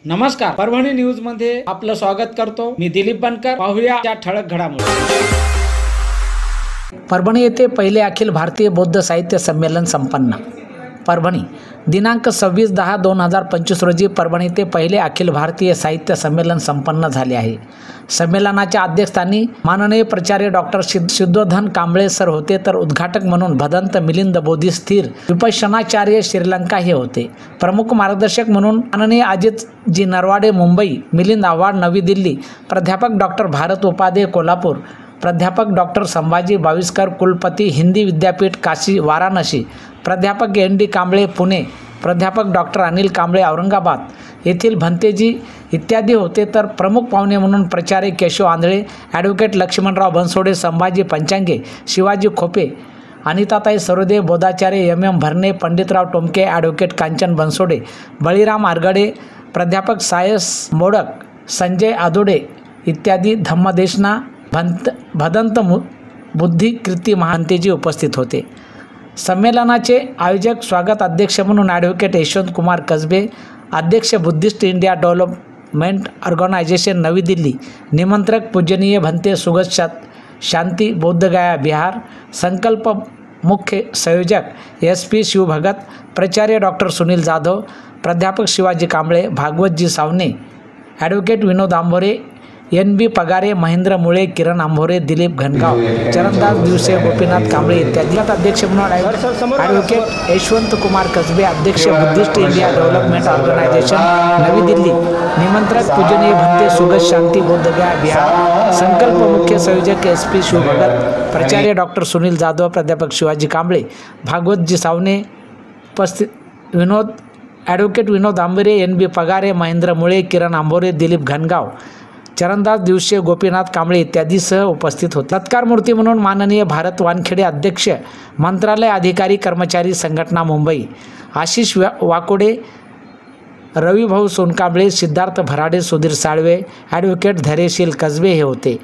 नमस्कार, परभणी न्यूज मध्ये आपलं स्वागत करतो। मी दिलीप बनकर। पाहूया त्या ठळक घडामोडी। परभणी येथे पहिले अखिल भारतीय बौद्ध साहित्य संमेलन संपन्न। परभणी दिनांक 26/10/2025 रोजी परभणी येथे पहिले अखिल भारतीय साहित्य संमेलन संपन्न झाले आहे। संमेलनाच्या अध्यक्षस्थानी माननीय प्राचार्य डॉक्टर शुद्धोधन कांबळे सर होते, तर उद्घाटक म्हणून भदंत मिलिंद बोधिस्थिर विपश्यनाचार्य श्रीलंका हे होते। प्रमुख मार्गदर्शक म्हणून माननीय अजितजी नरवाडे मुंबई, मिलिंद आव्हाड नवी दिल्ली, प्राध्यापक डॉक्टर भारत उपाध्ये कोल्हापूर, प्राध्यापक डॉक्टर संभाजी बाविस्कर कुलपती हिंदी विद्यापीठ काशी वाराणसी, प्राध्यापक एन डी कांबळे पुणे, प्राध्यापक डॉक्टर अनिल कांबळे औरंगाबाद येथील भंतेजी इत्यादी होते। तर प्रमुख पाहुणे म्हणून प्राचार्य केशव आंधळे, ॲडव्होकेट लक्ष्मणराव बनसोडे, संभाजी पंचांगे, शिवाजी खोपे, अनिताताई सरोदे, बोधाचार्य एम भरणे, पंडितराव टोमके, ॲडव्होकेट कांचन बनसोडे, बळीराम आरगडे, प्राध्यापक सायस मोडक, संजय आदोडे इत्यादी धम्मदेशना भदंत बुद्धी कीर्ती महांतेजी उपस्थित होते। संमेलनाचे आयोजक स्वागत अध्यक्ष म्हणून ॲडव्होकेट यशवंत कुमार कसबे, अध्यक्ष बुद्धिस्ट इंडिया डेव्हलपमेंट ऑर्गनायझेशन नवी दिल्ली, निमंत्रक पूजनीय भंते सुगत शांती बौद्धगया बिहार, संकल्प मुख्य संयोजक SP शिवभगत, प्राचार्य डॉक्टर सुनील जाधव, प्राध्यापक शिवाजी कांबळे, भागवतजी सावने, ॲडव्होकेट विनोद आंभोरे, NB पगारे, महेंद्र मुळे, किरण आंभोरे, दिलीप घनगाव, चरणदास दिवसे, गोपीनाथ कांबळे इत्यादी। अध्यक्ष म्हणून ॲडव्होकेट यशवंत कुमार कसबे, अध्यक्ष बुद्धिस्ट इंडिया डेव्हलपमेंट ऑर्गनायझेशन नवी दिल्ली, निमंत्रक पूजनीय भंते सुगत शांती बौद्धगया बिहार, संकल्प मुख्य संयोजक SP शिवभगत, प्राचार्य डॉक्टर सुनील जाधव, प्राध्यापक शिवाजी कांबळे, भागवतजी सावने उपस्थित, ॲडव्होकेट विनोद आंभोरे, NB पगारे, महेंद्र मुळे, किरण आंभोरे, दिलीप घनगाव, चरणदास दिवसे, गोपीनाथ कांबळे इत्यादी सह उपस्थित होते। सत्कार मूर्ती म्हणून माननीय भारत वानखेडे, अध्यक्ष मंत्रालय अधिकारी कर्मचारी संघटना मुंबई, आशिष वाकोडे, रविभाऊ सोनकांबळे, सिद्धार्थ भराडे, सुधीर साळवे, ॲडव्होकेट धैर्यशील कसबे हे होते।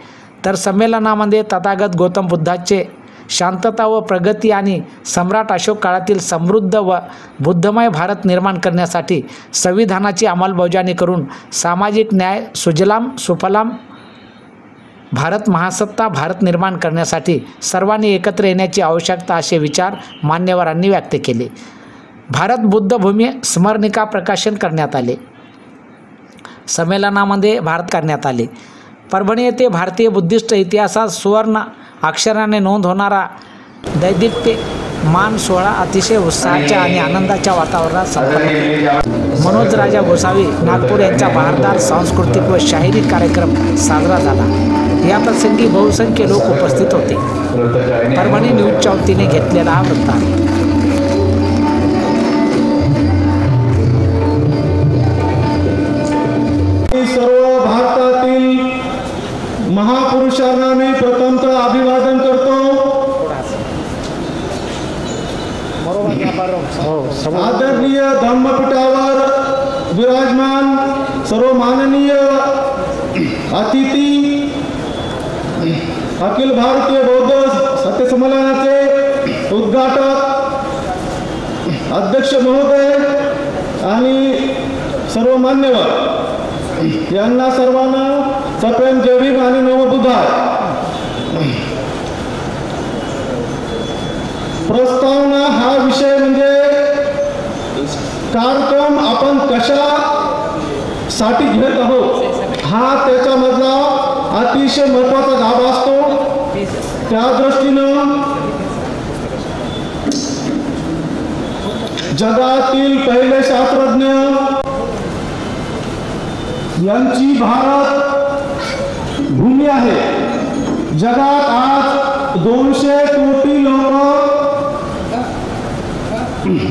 तर संमेलनामध्ये तथागत गौतम बुद्धाचे शांतता व प्रगती आणि सम्राट अशोक काळातील समृद्ध व बुद्धमय भारत निर्माण करण्यासाठी संविधानाची अंमलबजावणी करून सामाजिक न्याय, सुजलाम सुफलाम भारत, महासत्ता भारत निर्माण करण्यासाठी सर्वांनी एकत्र येण्याची आवश्यकता असे विचार मान्यवरांनी व्यक्त केले। भारत बुद्ध भूमी स्मरणिका प्रकाशन करण्यात आले। संमेलनामध्ये भारत करण्यात आले। परभणी येथे भारतीय बुद्धिस्ट इतिहासात सुवर्ण अक्षराने नोंद होणारा दैदिप्यमान सोहळा अतिशय उत्साहाच्या आणि आनंदाच्या वातावरणात संपन्न। मनोज राजा गोसावी नागपूर यांचा बहारदार सांस्कृतिक व शाहिरी कार्यक्रम साजरा झाला। या प्रसंगी बहुसंख्य लोक उपस्थित होते। परभणी न्यूजच्या वतीने घेतलेला हा वृत्तांत। सर्व भारतातील महापुरुषांना मी प्रथमतः अभिवादन करतो। आदरणीय धम्मपीठावर विराजमान सर्व माननीय अतिथी, अखिल भारतीय बौद्ध साहित्य संमेलनाचे उद्घाटक अध्यक्ष महोदय आणि सर्व मान्यवर यांना सर्वांना सप्रेम जय भीम आणि नमो बुद्धाय। प्रस्तावना हा विषय म्हणजे कार्यक्रम आपण कशासाठी घेत आहोत हा त्याच्यामधला अतिशय महत्त्वाचा गाभा असतो। त्या दृष्टीनं जगातील पहिले शास्त्रज्ञ यांची भारत भूमी आहे। जगात आज 200 कोटी लोक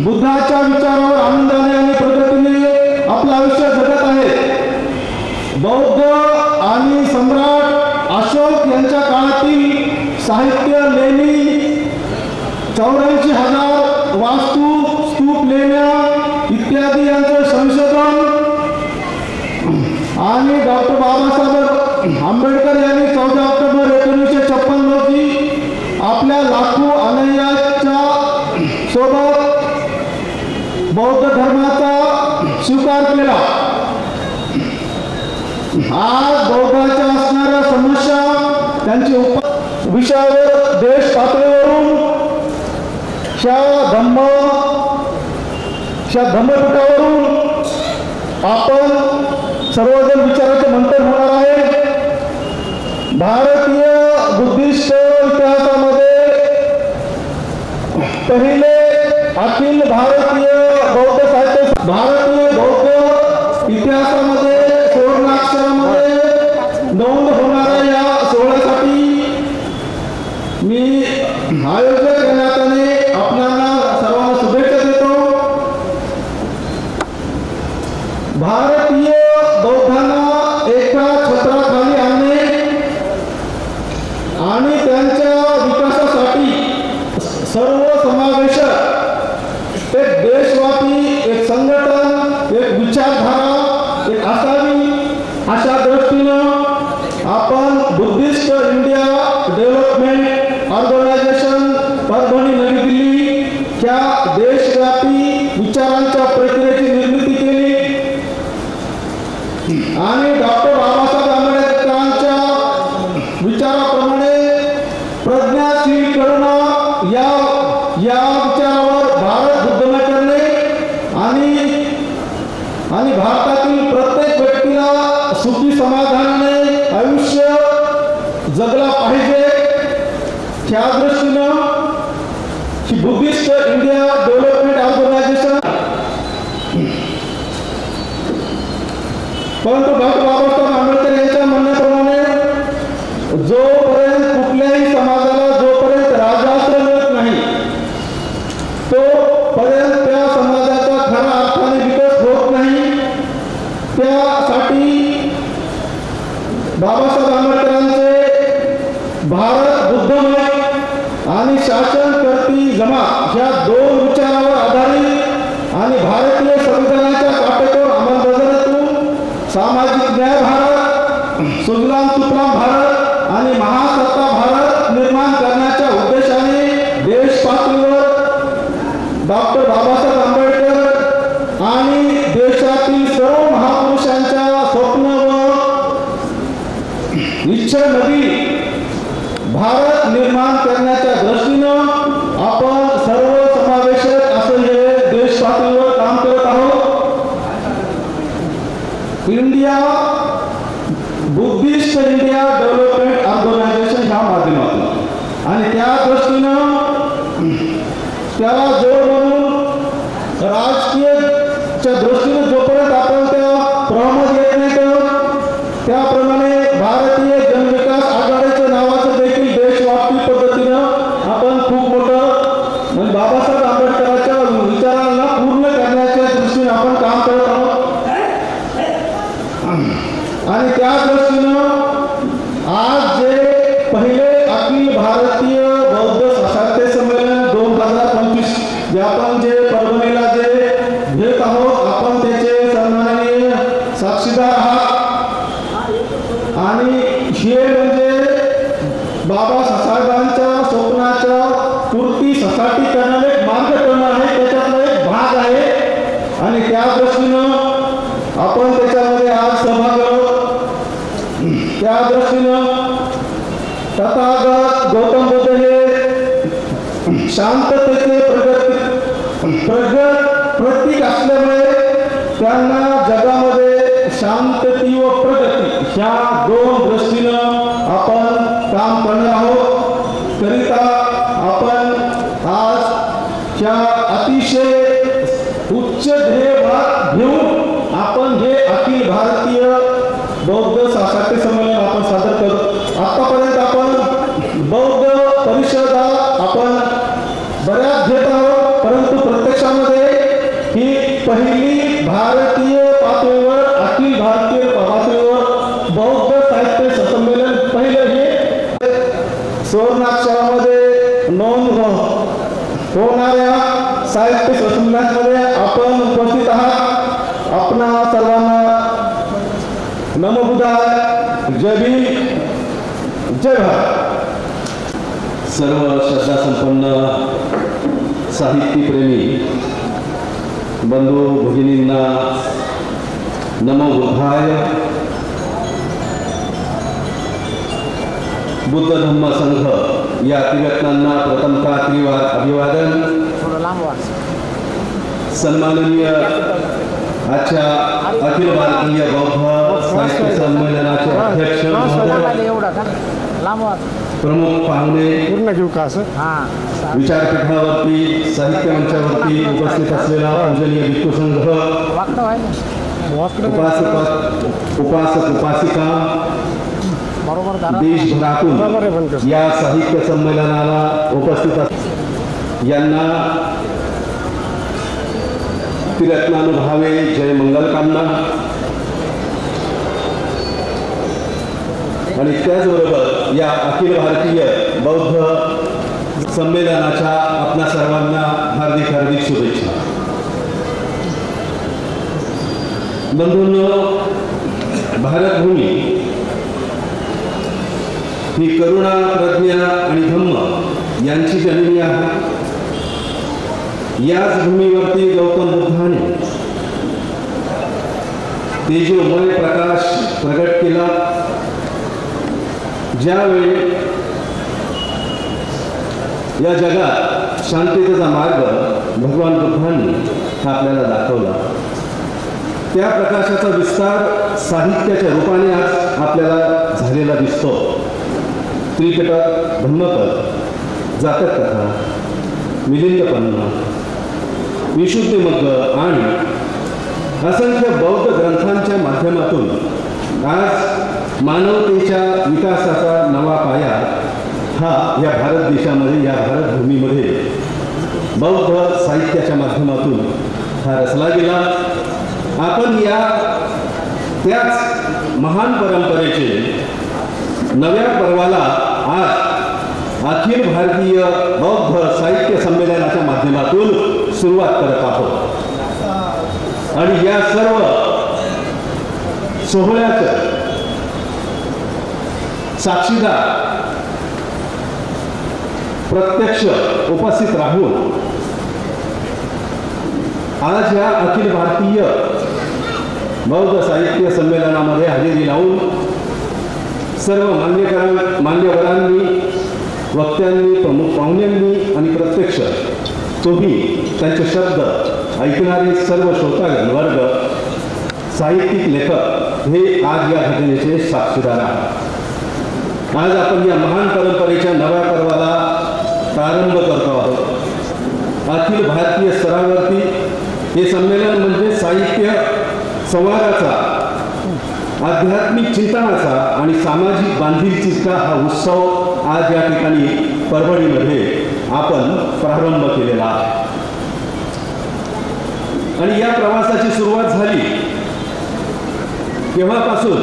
बुद्धाच्या विचारावर आनंदाने आणि प्रगतीने आपलं आयुष्य जगत आहेत। बौद्ध आणि सम्राट अशोक यांच्या काळातील साहित्य, लेणी, 84,000 वास्तू, स्तूप, लेण्या इत्यादी यांचं संशोधन आणि डॉक्टर बाबासाहेब आंबेडकर यांनी 14 ऑक्टोबर 1956 रोजी आपल्या लाखो अनुयायांच्या सोबत बौद्ध धर्माचा स्वीकार केला। आज बौद्धांच्या असणाऱ्या समस्या त्यांची विषयावर देश पातळीवरून धम्मपीठावरून आपण सर्वजण विचाराचे मंथन होणार आहे. भारतीय बुद्धिस्ट इतिहासामध्ये पहिले अखिल भारतीय बौद्ध साहित्य भारतीय बौद्ध इतिहासामध्ये सुवर्णाक्षरामध्ये नोंद होणाऱ्या या सोहळ्यासाठी मी आयोजक या नात्याने आपल्याला सर्वांना शुभेच्छा देतो. भारतीय बौद्धांना एका छत्राखाली आणणे आणि त्यांच्या विकासासाठी सर्व समावेशक एक देशव्यापी एक संघटन एक विचारधारा एक असावी अशा दृष्टीनं आपण Buddhist India development organization Parbhani Navi Delhi च्या देशव्यापी विचारांच्या प्रक्रियेची निर्मिती केली आणि डॉक्टर बाबासाहेब आंबेडकरांच्या विचाराप्रमाणे प्रज्ञाशीलीकरण या विचारावर भारत बुद्धमय करणे आणि भारतातील प्रत्येक व्यक्तीला सुखी समाधानाने आयुष्य जगला पाहिजे त्या दृष्टीनं ही बुद्धिस्ट इंडिया डेव्हलपमेंट ऑर्गनायझेशन परंतु डॉक्टर बाबासाहेब आंबेडकर यांच्या म्हणण्याप्रमाणे जोपर्यंत कुठल्याही समाजाला जोपर्यंत राजाश्रय मिळत नाही तोपर्यंत त्या समाजाचा खऱ्या अर्थाने विकास होत नाही. त्यासाठी बाबासाहेब आंबेडकरांचे भारत बुद्धमय आणि शासनकर्ती जमात ह्या दोन विचारावर आधारित आणि भारतीय संविधानाच्या काटेकोर अंमलबजावणीतून सामाजिक न्याय भारत सुजलाम सुफलाम भारत आणि महासत्ता भारत निर्माण करण्याच्या उद्देशाने देश पातळीवर डॉक्टर बाबासाहेब आंबेडकर आणि देशातील सर्व महापुरुषांच्या स्वप्न व इच्छेमध्ये भारत निर्माण करण्याच्या दृष्टीनं आपण सर्व समावेशक असं हे देश पातळीवर काम करत आहोत. India Buddhist India development organization ह्या माध्यमातून आणि त्या दृष्टीनं त्याला जोड म्हणून राजकीयच्या दृष्टीने जोपर्यंत आपण त्या प्रवाहामध्ये येत नाही तर त्याप्रमाणे भारतीय जनविकास आघाडीच्या नावाचं देखील देशव्यापी पद्धतीनं आपण खूप मोठं म्हणजे बाबासाहेब आंबेडकरांच्या विचारांना पूर्ण करण्याच्या दृष्टीने आपण काम करत आहोत आणि त्या दृष्टीनं आज जे पहिले अखिल भारतीय बौद्ध साहित्य संमेलन 2025 जे आपण जे परभणीला जे घेत आहोत आपण त्याचे सन्माननीय साक्षीदार आहात आणि हे म्हणजे बाबासाहेबांच्या स्वप्नाच्या पूर्ती ससाटीकरणाला एक मार्गक्रम आहे त्याच्यातला एक भाग आहे आणि त्या दृष्टीनं आपण त्याच्यामध्ये आज सहभागी आहोत. त्या दृष्टीनं तथागत गौतम बुद्ध हे शांततेचे प्रतीक असल्यामुळे त्यांना जगामध्ये शांतती व प्रगती ह्या दोन दृष्टीनं आपण काम करणार आहोत. करिता आपण आज ह्या अतिशय उच्च ध्येय घेऊन आपण हे अखिल भारतीय बौद्ध साहित्य संमेलन आपण सादर करतो. आतापर्यंत आपण बौद्ध परिषदा आपण बऱ्याच घेत आहोत परंतु प्रत्यक्षामध्ये ही पहिली भारतीय पातळीवर अखिल भारतीय पातळीवर बौद्ध साहित्य संमेलन पहिलं हे सुवर्णाक्षरामध्ये नोंद होणाऱ्या साहित्य संमेलनामध्ये आपण उपस्थित आहात. आपणा सर्वांना नमो बुद्धाय, जय भीम, जय भारत. सर्व श्रद्धा संपन्न साहित्यप्रेमी बंधू भगिनींना नमो बुद्धाय. बुद्ध धम्म संघ या त्रिरत्नांना प्रथमतः त्रिवार अभिवादन. सन्माननीय आजच्या अखिल भारतीय बौद्ध साहित्य संमेलनाचे अध्यक्ष प्रमुख पाहुणे, विचारपीठावरती साहित्य मंचावरती उपस्थित असलेला पूजनीय भिक्खू संघ, उपासक उपासिका, देशभरातून या साहित्य संमेलनाला उपस्थित यांना त्रिरत्नानुभावे जय मंगलकामना. आणि त्याचबरोबर या अखिल भारतीय बौद्ध संमेलनाच्या आपल्या सर्वांना हार्दिक हार्दिक शुभेच्छा. बंधूंनो, भारतभूमी ही करुणा, प्रज्ञा आणि धम्म यांची जननी आहे. याच भूमीवरती गौतम बुद्धाने तेजोमय प्रकाश प्रगट केला. ज्यावेळी या जगात शांततेचा मार्ग भगवान बुद्धांनी आपल्याला दाखवला, त्या प्रकाशाचा विस्तार साहित्याच्या रूपाने आज आपल्याला झालेला दिसतो. त्रिपिटक, धम्मपद, जातक कथा, मिलिंदपन्ना, विशुद्धीमग्ग आणि असंख्य बौद्ध ग्रंथांच्या माध्यमातून आज मानवतेच्या विकासाचा नवा पाया हा या भारत देशामध्ये, या भारतभूमीमध्ये बौद्ध साहित्याच्या माध्यमातून हा रचला गेला. आपण या त्याच महान परंपरेचे नव्या पर्वाला आज अखिल भारतीय बौद्ध साहित्य संमेलनाच्या माध्यमातून सुरुवात करत आहोत. आणि या सर्व सोहळ्याचं साक्षीदार प्रत्यक्ष उपस्थित राहून आज या अखिल भारतीय बौद्ध साहित्य संमेलनामध्ये हजेरी लावून सर्व मान्यवरांनी, वक्त्यांनी, प्रमुख पाहुण्यांनी आणि प्रत्यक्ष तुम्ही त्यांचे शब्द ऐकणारे सर्व श्रोतागण वर्ग, साहित्यिक लेखक हे आज या घटनेचे साक्षीदार आहेत. आज आपण या महान परंपरेच्या नव्या पर्वाला प्रारंभ करतो आहोत. अखिल भारतीय स्तरावरती हे संमेलन म्हणजे साहित्य संवादाचा, आध्यात्मिक चिंतनाचा आणि सामाजिक बांधिलकीचा हा उत्सव आज या ठिकाणी परभणीमध्ये आपण प्रारंभ केलेला आहे. आणि या प्रवासाची सुरुवात झाली केव्हापासून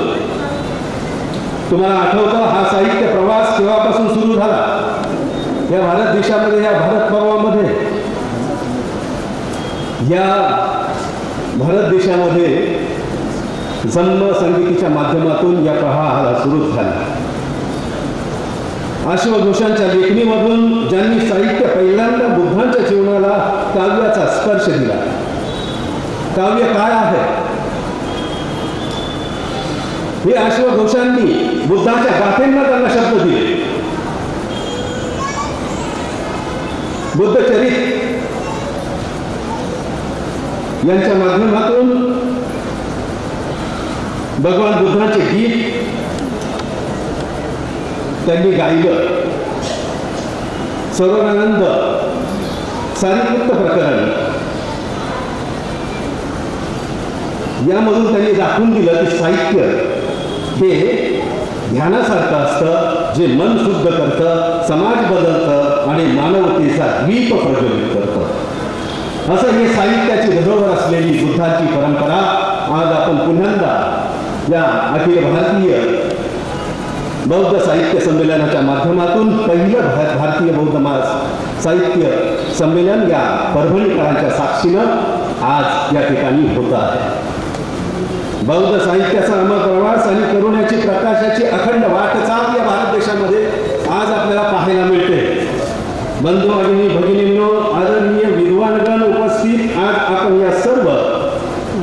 तुम्हाला आठवतं? हा साहित्य प्रवास केव्हापासून सुरू झाला या भारत देशामध्ये, या भारत पर्वामध्ये? या भारत देशामध्ये जन्म संगीतीच्या माध्यमातून या प्रवाहाला सुरू झाला. अश्वघोषांच्या लेखणीमधून ज्यांनी साहित्य पहिल्यांदा बुद्धांच्या जीवनाला काव्याचा स्पर्श दिला. काव्य काय आहे हे अश्वघोषांनी बुद्धाच्या गाथेंना त्यांना शब्द दिले. बुद्धचरित यांच्या माध्यमातून भगवान बुद्धांचे गीत त्यांनी गायलं. सर्वानंद सारिपुत्त प्रकरण यामधून त्यांनी दाखवून दिलं की साहित्य हे ध्यानासारखं असतं, जे मन शुद्ध करतं, समाज बदलतं आणि मानवतेचा दीप प्रज्वलित करतं. असं हे साहित्याची धरोहर असलेली बुद्धाची परंपरा आज आपण पुन्हा या अखिल भारतीय बौद्ध साहित्य संमेलनाच्या माध्यमातून पहिलं भारतीय बौद्ध साहित्य संमेलन या परभणीकरांच्या साक्षीनं आज या ठिकाणी होत आहे. बौद्ध साहित्याचा अमर प्रवास आणि करुण्याची प्रकाशाची अखंड वाटचाल या भारत देशामध्ये आज आपल्याला पाहायला मिळते. बंधू आणि भगिनींनो, आदरणीय विद्वानगण उपस्थित, आज आपण या सर्व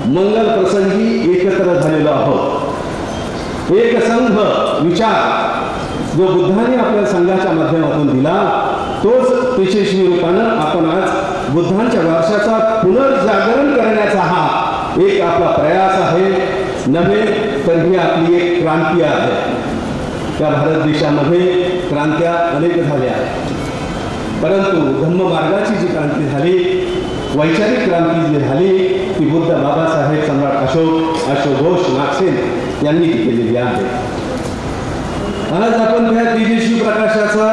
मंगल प्रसंगी एकत्र झालेलो आहोत. एक संघ विचार जो बुद्धाने बुद्धांच्या वर्षाचा पुनर्जागरण करण्याचा हा एक आपला प्रयास आहे, नव्हे तर ही आपली एक क्रांती आहे. या भारत देशामध्ये क्रांत्या अनेक झाल्या, परंतु धम्ममार्गाची जी क्रांती झाली, वैचारिक क्रांती जी झाली, ती बुद्ध बाबासाहेब सम्राट अशोक घोष नागसेन यांनी ती केलेली आहे. आज आपण त्या तेजस्वी प्रकाशाचा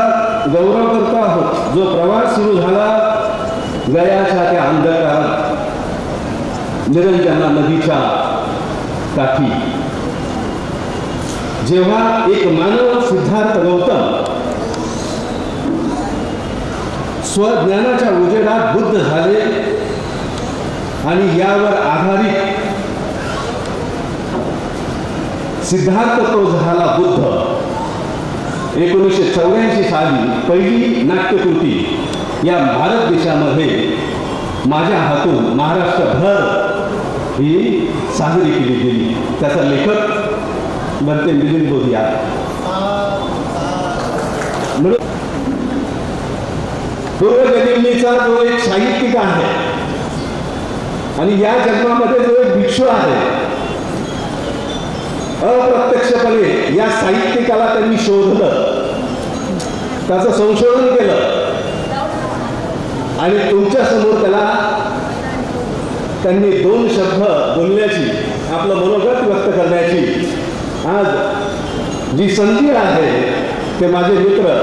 गौरव करतो आहोत, जो प्रवास सुरू झाला गयाच्या त्या अंधकार निरंजना नदीच्या काठी. जेव्हा एक मानव सिद्धार्थ गौतम स्वज्ञानाच्या उजेडात बुद्ध झाले आणि यावर आधारित सिद्धार्थ तो झाला बुद्ध. 1984 साली पहिली नाट्यकृती या भारत देशामध्ये माझ्या हातून महाराष्ट्रभर ही साजरी केली गेली. त्याचा लेखक बनते मिलिंद बोधिया. म्हणून पूर्वजन्मीचा जो एक साहित्यिक आहे आणि या जन्मामध्ये जो एक भिक्षू आहे, अप्रत्यक्षपणे या साहित्यिकाला त्यांनी शोधलं, त्याचं संशोधन केलं आणि तुमच्या समोर त्यांनी 2 शब्द बोलण्याची, आपलं मनोगत व्यक्त करण्याची आज जी संधी आहे, ते माझे मित्र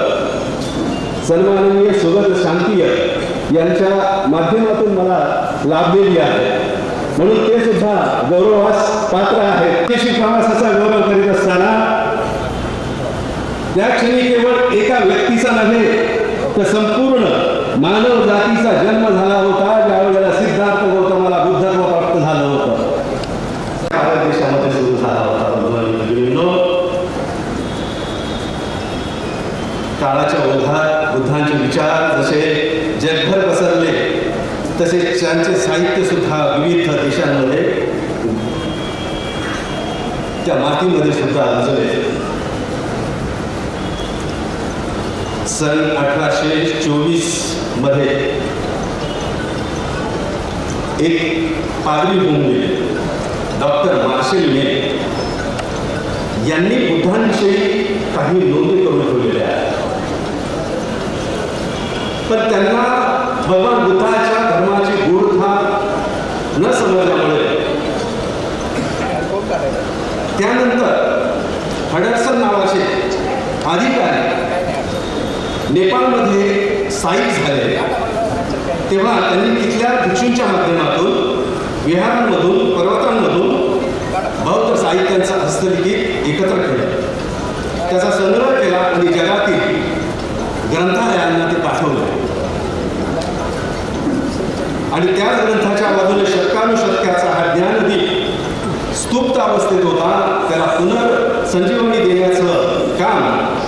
सन्माननीय सुगत शांतीय यांच्या माध्यमातून मला लाभलेली आहे. म्हणून ते सुद्धा गौरवास पात्र आहेत. देशी प्रवासाचा गौरव करीत असताना त्या क्षणी केवळ एका व्यक्तीचा नव्हे तर संपूर्ण मानव जातीचा जन्म झाला होता, ज्यावेळेला सिद्धार्थ गौतमाला बुद्धत्व प्राप्त झालं होतं. भारत देशामध्ये सुरू झाला होता. काळाच्या ओघात बुद्धांचे विचार जसे जगभर पसरले, तसेच त्यांचे साहित्य सुद्धा विविध देशांमध्ये त्या मातीमध्ये सुद्धा रुजले. सन 1824 मध्ये एक पादरी होऊन गेले, डॉक्टर मार्शल मे यांनी बुद्धांविषयी काही नोंदी करून ठेवलेल्या आहेत. पण त्यांना भगवान बुद्धाच्या धर्माची गूढता न समजल्यामुळे त्यानंतर हडसन नावाचे अधिकारी नेपाळमध्ये स्थायिक झाले. तेव्हा त्यांनी तिथल्या भिक्षूंच्या माध्यमातून, विहारांमधून, पर्वतांमधून बौद्ध साहित्यांचं हस्तलिखित एकत्र केलं, त्याचा संग्रह केला आणि जगातील ग्रंथालयांना ते पाठवलं. आणि त्याच ग्रंथाच्या बाजूने शतकानुशतकाचा हा ज्ञानदीप स्तुप्त अवस्थेत होता, त्याला पुनर्संजीवनी देण्याचं काम,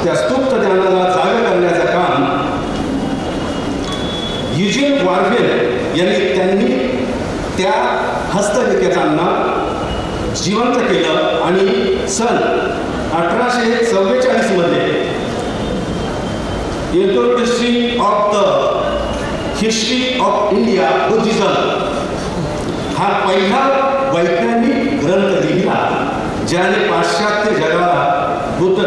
त्या स्तुप्त ज्ञानाला जागा करण्याचं काम युजीन वार्फेल त्यांनी त्या हस्तलिखितांना जिवंत केलं. आणि सन 1844 मध्ये introduction of the history of India Buddhism हा पहिला वैज्ञानिक ग्रंथ लिहिला, ज्याने पाश्चात्य जगाला बुद्ध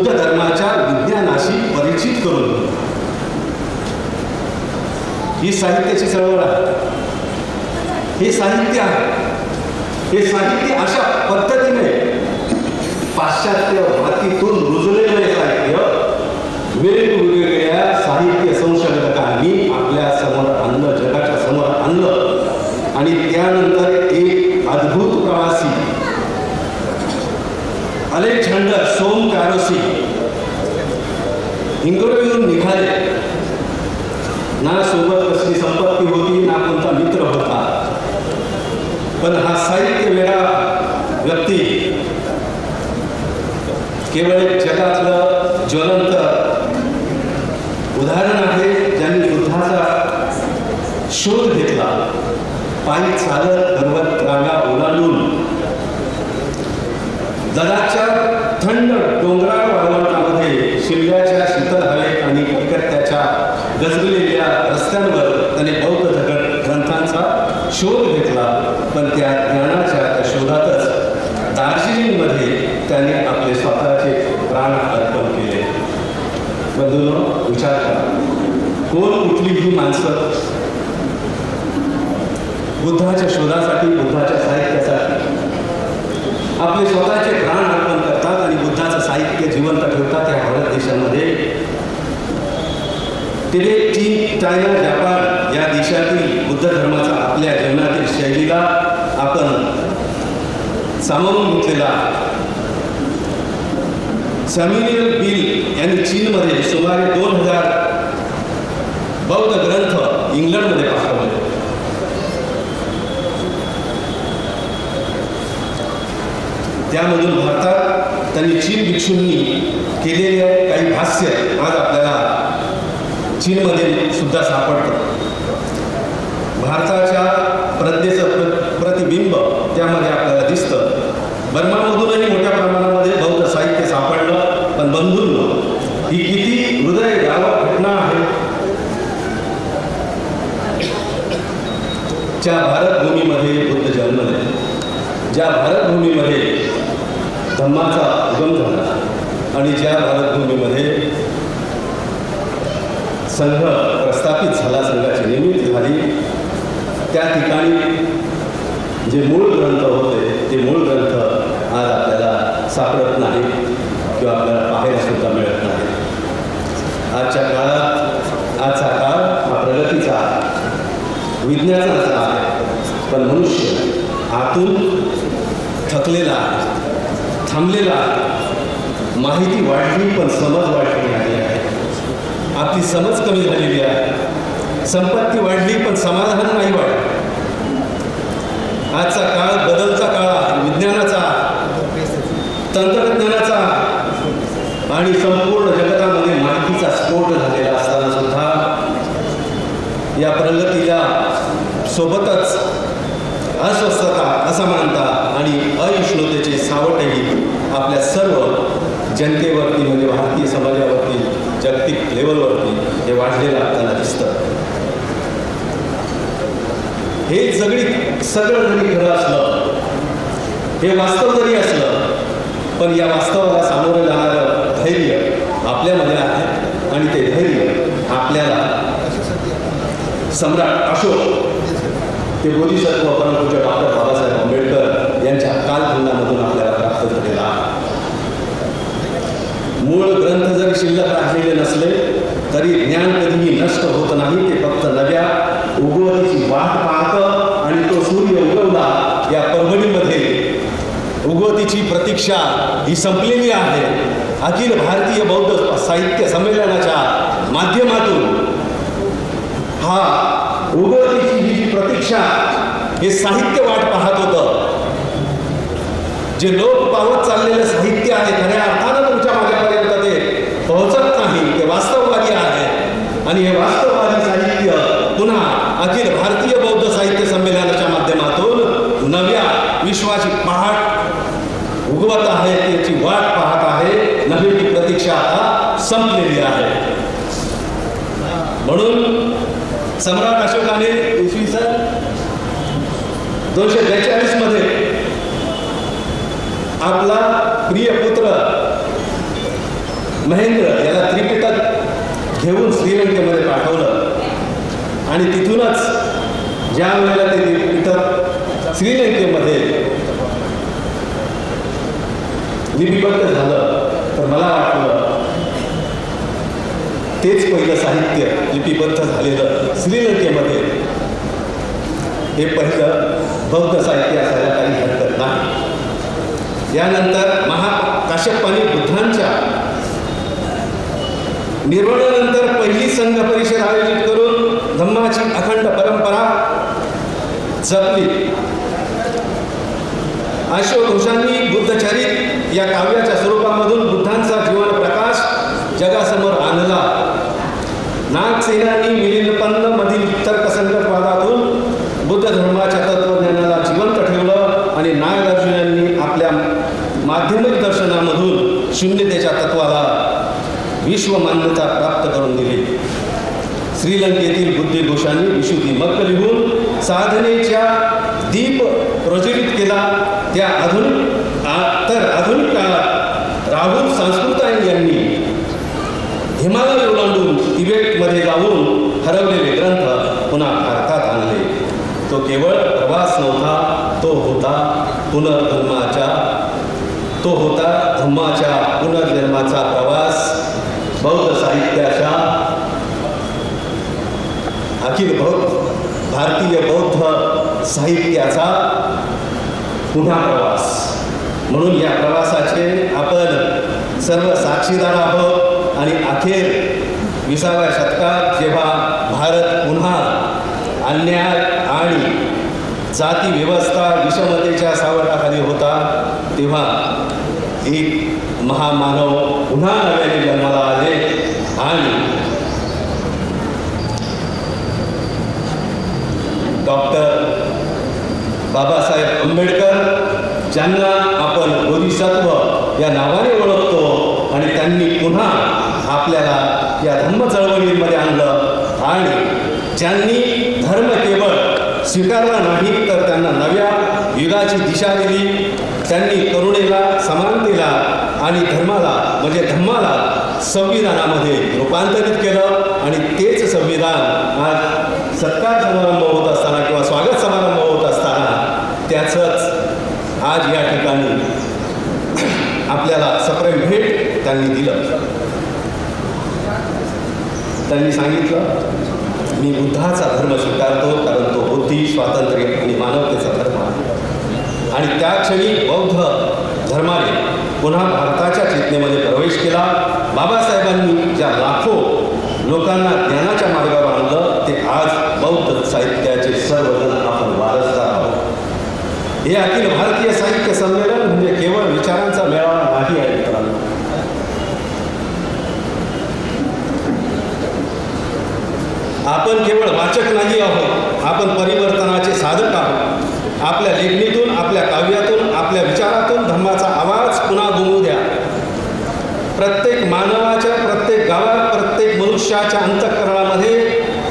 धर्माच्या विज्ञानाशी परिचित करून दिलं. ही साहित्याची चळवळ आहे, हे साहित्य आहे. हे साहित्य अशा पद्धतीने पाश्चात्य मातीतून रुजलेले साहित्य वेगवेगळ्या साहित्य संशोधकांनी आपल्या समोर आणलं, जगाच्या समोर आणलं. आणि त्यानंतर एक अद्भुत प्रवासी अलेक्झांडर सोम कारोसी इंग्रजीतून निघाले. ना सोबत कसली संपत्ती होती, ना कोणता मित्र होता, पण हा साहित्य वेगळा व्यक्ती केवळ एक जगातलं ज्वलंत उदाहरण आहे, ज्यांनी बुद्धाचा शोध घेतला. पायी चालत पर्वत रांगा ओलांडून लडाखच्या थंड डोंगराळ वाळवंटामध्ये शिमल्याच्या शीतल हवेत आणि कलकत्त्याच्या गजबलेल्या रस्त्यांवर त्याने बौद्ध ग्रंथांचा शोध घेतला, पण त्या ज्ञानाच्या त्या शोधातच दार्जिलिंगमध्ये त्याने आपले स्वतःचे प्राण अर्पण केले. बंधूंनो, विचार करा, कोण कुठलीही माणसं बुद्धाच्या शोधासाठी, बुद्धाच्या साहित्यासाठी आपले स्वतःचे प्राण अर्पण करतात आणि बुद्धाचं साहित्य जिवंत ठेवतात. या भारत देशामध्ये तिबेट, चीन, चायना, जपान या देशातील बुद्ध धर्माचा आपल्या जीवनातील शैलीला आपण सामावून घेतलेला आहे. सॅम्युएल बिल यांनी चीनमध्ये सुमारे 2000 बौद्ध ग्रंथ इंग्लंडमध्ये पाठवले. त्यामधून भारतात त्यांनी चीन भिक्षूंनी केलेले काही भाष्य आज आपल्याला चीनमध्ये सुद्धा सापडतं. भारताच्या प्रज्ञेचं प्रतिबिंब त्यामध्ये आपल्याला दिसतं. बर्मामधूनही मोठ्या प्रमाणामध्ये बौद्ध साहित्य सापडलं. पण बंधूंनो, ही किती हृदयद्रावक घटना आहे. ज्या भारतभूमीमध्ये बुद्ध जन्मले, ज्या भारतभूमीमध्ये धम्माचा उगम झाला आणि ज्या भारतभूमीमध्ये संघ प्रस्थापित झाला, संघाची निर्मिती झाली, त्या ठिकाणी जे मूळ ग्रंथ होते ते मूळ ग्रंथ आज आपल्याला सापडत नाही किंवा आपल्याला पाहायला सुद्धा मिळत नाही. आजच्या काळात आजचा काळ हा प्रगतीचा आहे, विज्ञानाचा आहे, पण मनुष्य आतून थकलेला आहे, थांबलेला आहे. माहिती वाढली पण समज वाढली नाही आहे. आपली समज कमी झालेली आहे. संपत्ती वाढली पण समाधान नाही वाढलं. आजचा काळ बदलचा काळ आहे, विज्ञानाचा, तंत्रज्ञानाचा आणि संपूर्ण जगतामध्ये माहितीचा स्फोट झालेला असताना सुद्धा या प्रगतीला सोबतच अस्वस्थता, असमानता आणि अहिष्णुतेचे सावटही आपल्या सर्व जनतेवरती म्हणजे भारतीय समाजावरती, जागतिक लेवलवरती हे वाढलेलं आपल्याला दिसतं. हे सगळं जरी खरं असलं, हे वास्तव जरी असलं, पण या वास्तवाला सामोरं जाणारं धैर्य आपल्यामध्ये आहे आणि ते धैर्य आपल्याला सम्राट अशोक ते बोधिसत्व परमपूज्य डॉक्टर बाबासाहेब आंबेडकर यांच्या कालखंडामधून आपल्याला प्राप्त झालेला आहे. मूळ ग्रंथ जरी शिल्लक राहिलेले नसले तरी ज्ञान कधीही नष्ट होत नाही. ते फक्त नव्या उगवतीची वाट पाहतं आणि तो सूर्य उगवला या परभणीमध्ये उगवतीची प्रतीक्षा ही संपलेली आहे. अखिल भारतीय बौद्ध साहित्य संमेलनाच्या माध्यमातून हा उगवतीची ही जी प्रतीक्षा, हे साहित्य वाट पाहत होतं. जे लोक पावत चाललेलं साहित्य आहे, खऱ्या अर्थानं तुमच्या माझ्यापर्यंत ते पोहोचत नाही, ते वास्तववादी आहे. आणि हे वास्तववादी साहित्य पुन्हा अखिल भारतीय बौद्ध साहित्य संमेलनाच्या माध्यमातून नव्या विश्वाची पहाट उगवत आहे, त्याची वाट पाहत आहे. नवी ती प्रतीक्षा आता संपलेली आहे. म्हणून सम्राट अशोकाने इसवी सन 242 मध्ये आपला प्रिय पुत्र महेंद्र याला त्रिपिटक घेऊन श्रीलंकेमध्ये पाठवलं आणि तिथूनच ज्या वेळेला ते त्रिपिटक श्रीलंकेमध्ये लिपिबद्ध झालं तर मला वाटलं तेच पहिलं साहित्य लिपिबद्ध झालेलं श्रीलंकेमध्ये हे पहिलं बौद्ध साहित्य असायला काही हरकत नाही. यानंतर काश्यपानी बुद्धांच्या निर्वाणानंतर पहिली संघ परिषद आयोजित करून धम्माची अखंड परंपरा जपली. अशोक घोषांनी बुद्धचरित या काव्याच्या स्वरूपामधून बुद्धांचा जीवन प्रकाश जगासमोर आणला. नागसेनांनी मिलिंद मधील तर्कसंगतवादातून बुद्ध धर्माच्या तत्वज्ञानाला जिवंत ठेवलं आणि नागार्जुनांनी आपल्या माध्यमिक दर्शनामधून शून्यतेच्या तत्वाला विश्वमान्यता प्राप्त करून दिली. श्रीलंकेतील बुद्धिघोषांनी विशुद्धी मक्क लिहून साधनेच्या दीप प्रज्वलित केला. त्या आधुनिक काळात राहुल सांस्कृतायन यांनी हिमालय ओलांडून तिबेटमध्ये जाऊन हरवलेले ग्रंथ पुन्हा भारतात आणले. तो केवळ प्रवास नव्हता, तो होता धम्माच्या पुनर्जन्माचा प्रवास. बौद्ध साहित्याच्या अखिल भारतीय बौद्ध साहित्याचा पुन्हा प्रवास. म्हणून या प्रवासाचे आपण सर्व साक्षीदार आहोत. आणि अखेर 20व्या शतकात जेव्हा भारत पुन्हा अन्याय आणि जाती व्यवस्था विषमतेच्या सावटाखाली होता, तेव्हा एक महामानव पुन्हा नव्याने जन्माला आले आणि डॉक्टर बाबासाहेब आंबेडकर, ज्यांना आपण बोधिसत्व या नावाने ओळखतो, आणि त्यांनी पुन्हा आपल्याला या धम्म चळवळीमध्ये आणलं आणि ज्यांनी धर्म केवळ स्वीकारला नाही तर त्यांना नव्या युगाची दिशा दिली. त्यांनी करुणेला, समानतेला आणि धर्माला म्हणजे धम्माला संविधानामध्ये रूपांतरित केलं. आणि तेच संविधान आज सत्कार समारंभ होत असताना किंवा स्वागत समारंभ होत असताना त्याचंच आज या ठिकाणी आपल्याला सप्रेम भेट त्यांनी दिलं. त्यांनी सांगितलं, मी बुद्धाचा धर्म स्वीकारतो कारण तो बुद्धी, स्वातंत्र्य आणि मानवतेचा धर्म आहे. आणि त्या क्षणी बौद्ध धर्माने पुन्हा भारताच्या चेतनेमध्ये प्रवेश केला. बाबासाहेबांनी ज्या लाखो लोकांना ज्ञानाच्या मार्गावर आणलं, ते आज बौद्ध साहित्याचे सर्वजण आपण वारसदार आहोत. हे अखिल भारतीय साहित्य संमेलन म्हणजे केवळ विचारांचा मेळावा नाही आहे मित्रांनो. आपण केवळ वाचक नाही आहोत, आपण परिवर्तनाचे साधक आहोत. आपल्या लेखणीतून, आपल्या काव्यातून, आपल्या विचारातून धम्माचा आवाज पुन्हा घुमू द्या. प्रत्येक मानवाच्या, प्रत्येक गावात, प्रत्येक मनुष्याच्या अंतःकरणामध्ये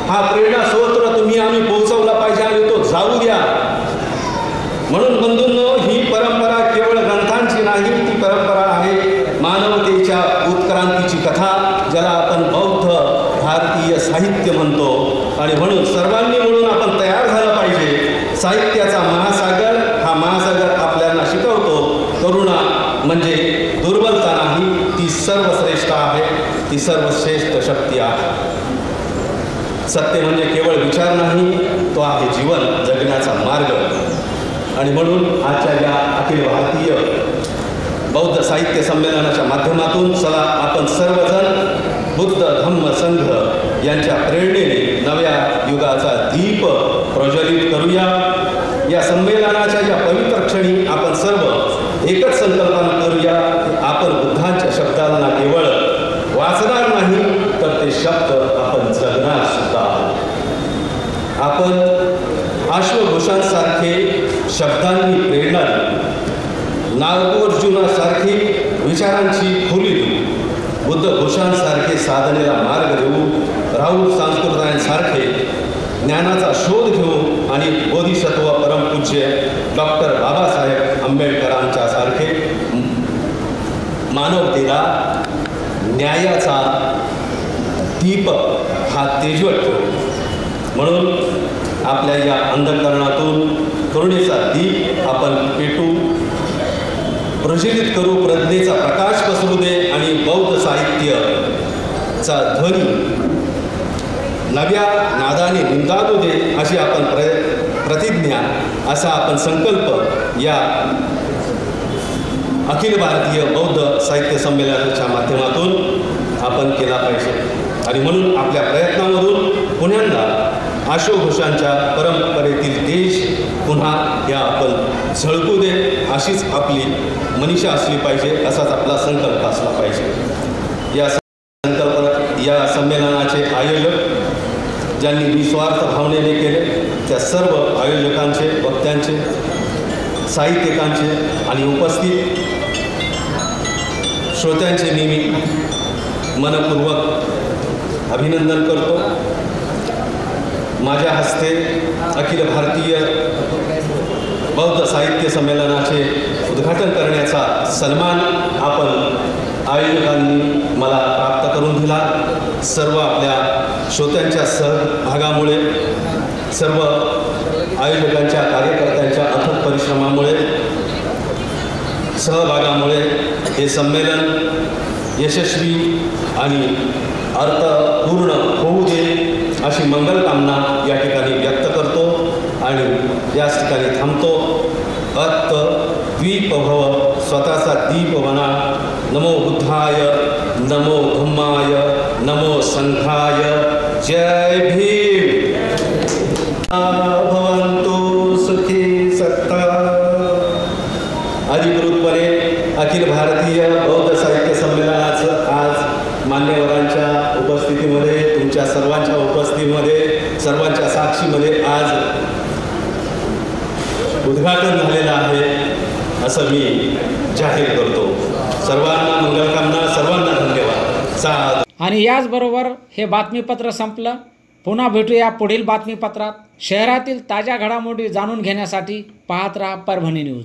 हा प्रेरणा स्रोत तुम्ही आम्ही पोहोचवला पाहिजे आणि तो जाऊ द्या. म्हणून बंधूंनो, ही परंपरा केवळ ग्रंथांची नाही, ती परंपरा आहे मानवतेच्या उत्क्रांतीची कथा, ज्याला आपण बौद्ध भारतीय साहित्य म्हणतो. आणि म्हणून सर्वांनी मिळून आपण तयार झालं पाहिजे. साहित्याचा महासागर, हा महासागर आपल्याला शिकवतो करुणा म्हणजे दुर्बलता नाही, ती सर्वश्रेष्ठ आहे, ती सर्वश्रेष्ठ शक्ती आहे. सत्य म्हणजे केवळ विचार नाही, तो आहे जीवन जगण्याचा मार्ग. आणि म्हणून आजच्या या अखिल भारतीय बौद्ध साहित्य संमेलनाच्या माध्यमातून चला आपण सर्वजण बुद्ध धम्म संघ यांच्या प्रेरणेने नव्या युगाचा दीप प्रज्वलित करूया. या संमेलनाच्या या पवित्र क्षणी आपण सर्व एकच संकल्पना करूया, आपण बुद्धांच्या शब्दांना केवळ वाचणार नाही तर ते शब्द आपण जगणार सुद्धा. आपण अश्वघोषांसारखे शब्दांनी प्रेरणा दिली, नागार्जुनासारखी विचारांची खोली देऊ, बुद्धघोषांसारखे साधनेला मार्ग देऊ, राहुल सांस्कृतायनसारखे ज्ञानाचा शोध घेऊ आणि बोधिसत्व परमपूज्य डॉक्टर बाबासाहेब आंबेडकरांच्या सारखे मानवतेला न्यायाचा दीप हा तेजवत ठेवू. म्हणून आपल्या या अंधकरणातून करुणेचा दीप आपण पेटू, प्रज्वलित करू, प्रज्ञेचा प्रकाश पसरू दे आणि बौद्ध साहित्याचा ध्वनी नव्या नादाने निंदादू दे, अशी आपण प्रतिज्ञा, असा आपण संकल्प या अखिल भारतीय बौद्ध साहित्य संमेलनाच्या माध्यमातून आपण केला पाहिजे. आणि म्हणून आपल्या प्रयत्नामधून पुण्यांदा अश्वघोषांच्या परंपरेतील देश पुन्हा या आपण झळकू दे, अशीच आपली मनीषा असली पाहिजे, असाच आपला संकल्प असला पाहिजे. या संमेलनाचे आयोजक ज्यांनी निस्वार्थ भावनेने केले, त्या सर्व आयोजकांचे, वक्त्यांचे, साहित्यिकांचे आणि उपस्थित श्रोत्यांचे मी मनपूर्वक अभिनंदन करतो. माझ्या हस्ते अखिल भारतीय बौद्ध साहित्य संमेलनाचे उद्घाटन करण्याचा सन्मान आपण आयोजकांनी मला प्राप्त करून दिला। सर्व आपल्या श्रोत्यांच्या सहभागामुळे, सर्व आयोजकांच्या कार्यकर्त्यांच्या अथक परिश्रमामुळे, सहभागामुळे हे संमेलन यशस्वी आणि अर्थपूर्ण होऊ दे अशी मंगलकामना या ठिकाणी व्यक्त करतो आणि याच ठिकाणी थांबतो। अत्त द्वीप भव स्वतःचा दीप बना। नमो बुद्धाय, नमो धम्माय, नमो संघाय। जय भीम। भवन्तु सुखी सत्ता। अधिकृतपणे अखिल भारतीय बौद्ध साहित्य संमेलनाचं आज मान्यवरांच्या उपस्थितीमध्ये, तुमच्या सर्वांच्या उपस्थितीमध्ये, सर्वांच्या साक्षीमध्ये आज उद्घाटन झालेलं आहे असं मी जाहीर करतो। सर्वांना मंगलकामना, सर्वांना धन्यवाद। साधू। आणि याचबरोबर हे बातमीपत्र संपलं। पुन्हा भेटूया पुढील बातमीपत्रात। शहरातील ताज्या घडामोडी जाणून घेण्यासाठी पाहत राहा परभणी न्यूज।